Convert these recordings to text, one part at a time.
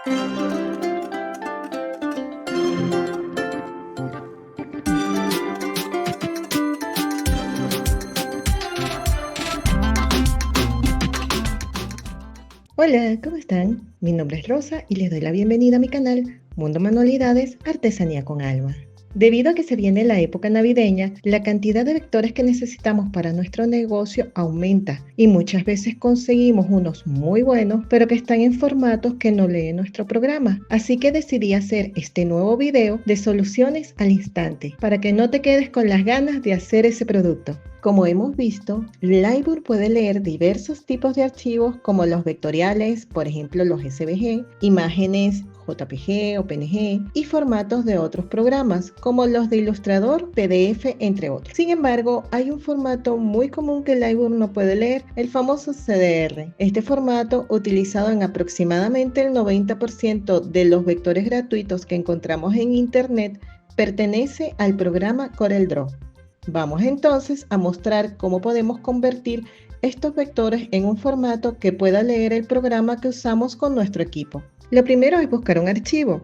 Hola, ¿cómo están? Mi nombre es Rosa y les doy la bienvenida a mi canal Mundo Manualidades, Artesanía con Alma. Debido a que se viene la época navideña, la cantidad de vectores que necesitamos para nuestro negocio aumenta y muchas veces conseguimos unos muy buenos, pero que están en formatos que no lee nuestro programa. Así que decidí hacer este nuevo video de soluciones al instante para que no te quedes con las ganas de hacer ese producto. Como hemos visto, Lightroom puede leer diversos tipos de archivos como los vectoriales, por ejemplo los SVG, imágenes JPG o PNG y formatos de otros programas como los de Illustrator, PDF, entre otros. Sin embargo, hay un formato muy común que Lightroom no puede leer, el famoso CDR. Este formato, utilizado en aproximadamente el 90% de los vectores gratuitos que encontramos en Internet, pertenece al programa CorelDRAW. Vamos entonces a mostrar cómo podemos convertir estos vectores en un formato que pueda leer el programa que usamos con nuestro equipo. Lo primero es buscar un archivo,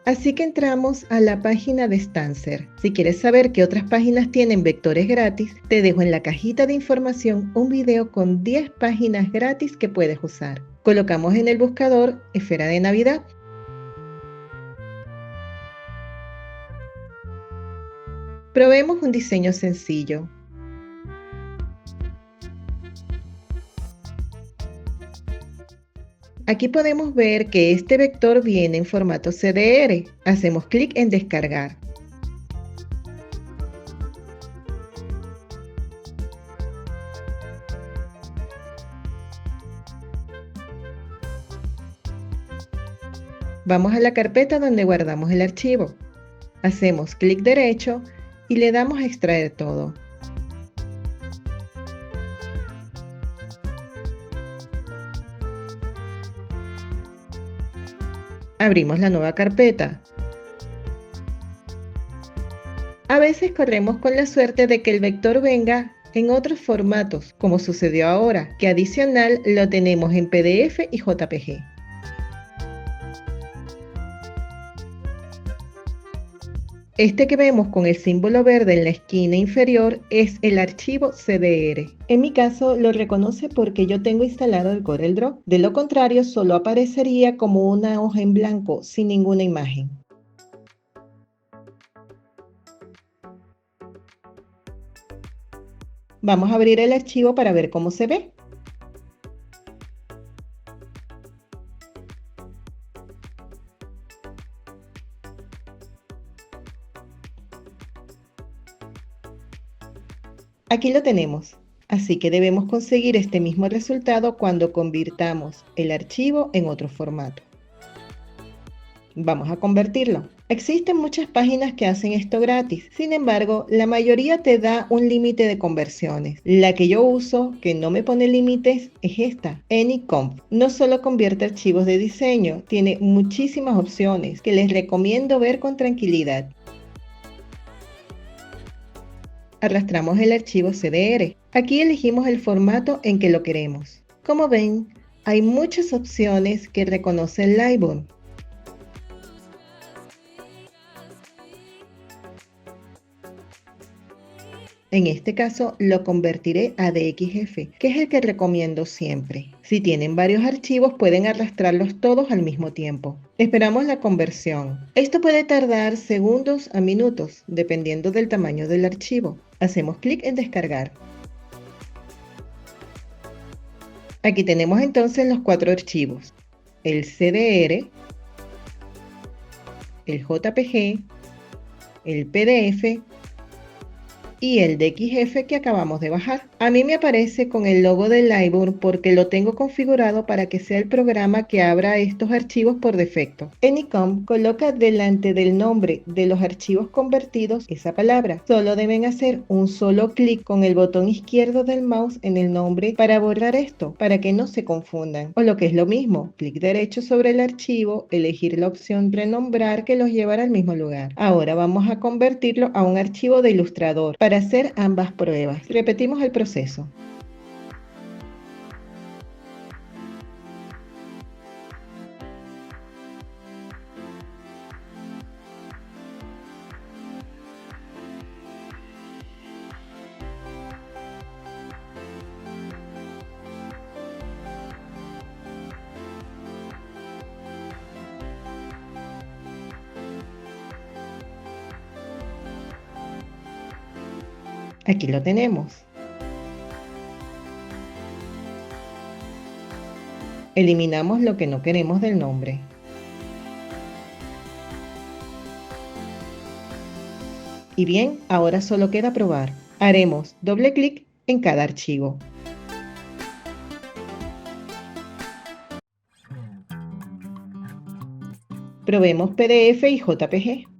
así que entramos a la página de Stancer. Si quieres saber qué otras páginas tienen vectores gratis, te dejo en la cajita de información un video con 10 páginas gratis que puedes usar. Colocamos en el buscador Esfera de Navidad. Probemos un diseño sencillo. Aquí podemos ver que este vector viene en formato CDR. Hacemos clic en descargar. Vamos a la carpeta donde guardamos el archivo. Hacemos clic derecho y le damos a extraer todo. Abrimos la nueva carpeta. A veces corremos con la suerte de que el vector venga en otros formatos, como sucedió ahora, que adicional lo tenemos en PDF y JPG. Este que vemos con el símbolo verde en la esquina inferior es el archivo CDR. En mi caso lo reconoce porque yo tengo instalado el CorelDRAW. De lo contrario, solo aparecería como una hoja en blanco sin ninguna imagen. Vamos a abrir el archivo para ver cómo se ve. Aquí lo tenemos, así que debemos conseguir este mismo resultado cuando convirtamos el archivo en otro formato. Vamos a convertirlo. Existen muchas páginas que hacen esto gratis, sin embargo, la mayoría te da un límite de conversiones. La que yo uso, que no me pone límites, es esta, AnyConf. No solo convierte archivos de diseño, tiene muchísimas opciones que les recomiendo ver con tranquilidad. Arrastramos el archivo CDR. Aquí elegimos el formato en que lo queremos. Como ven, hay muchas opciones que reconoce el Lightroom. En este caso lo convertiré a DXF, que es el que recomiendo siempre. Si tienen varios archivos pueden arrastrarlos todos al mismo tiempo. Esperamos la conversión. Esto puede tardar segundos a minutos, dependiendo del tamaño del archivo. Hacemos clic en descargar. Aquí tenemos entonces los 4 archivos: el CDR, el JPG, el PDF y el DXF que acabamos de bajar. A mí me aparece con el logo de Lightroom porque lo tengo configurado para que sea el programa que abra estos archivos por defecto. Anycom coloca delante del nombre de los archivos convertidos esa palabra. Solo deben hacer un solo clic con el botón izquierdo del mouse en el nombre para borrar esto, para que no se confundan. O lo que es lo mismo, clic derecho sobre el archivo, elegir la opción renombrar que los llevará al mismo lugar. Ahora vamos a convertirlo a un archivo de Illustrator para hacer ambas pruebas. Repetimos el proceso. Aquí lo tenemos. Eliminamos lo que no queremos del nombre. Y bien, ahora solo queda probar. Haremos doble clic en cada archivo. Probemos PDF y JPG.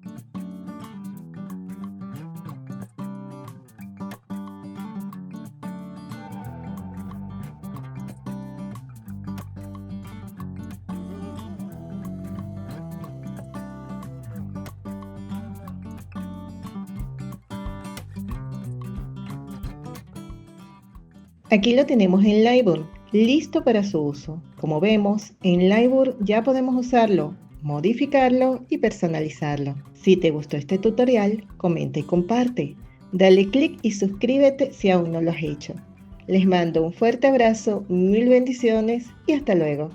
Aquí lo tenemos en Lightroom, listo para su uso. Como vemos, en Lightroom ya podemos usarlo, modificarlo y personalizarlo. Si te gustó este tutorial, comenta y comparte. Dale click y suscríbete si aún no lo has hecho. Les mando un fuerte abrazo, mil bendiciones y hasta luego.